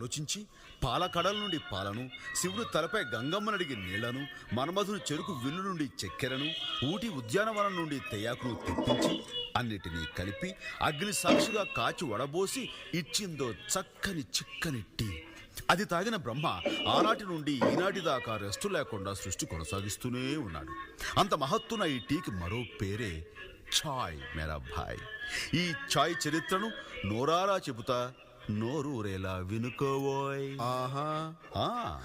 ఆలోచించి పాలకడల నుండి పాలను, శివుడు తలపై గంగమ్మనడిగి నీళ్లను, మన్మధుని చెరుకు విల్లు నుండి చక్కెరను, ఊటి ఉద్యానవనం నుండి తెయాకును తెప్పించి అన్నిటినీ కలిపి అగ్ని సాక్షిగా కాచి వడబోసి ఇచ్చిందో చక్కని చిక్కని టీ. అది తాగిన బ్రహ్మ ఆనాటి నుండి ఈనాటి దాకా రెస్టు లేకుండా సృష్టి కొనసాగిస్తూనే ఉన్నాడు. అంత మహత్తున ఈ టీకి మరో పేరే ఛాయ్ మేరా భాయ్. ఈ ఛాయ్ చరిత్రను నోరారా చెబుతా, నోరూరేలా వినుకోవోయ్. ఆహా. ఆ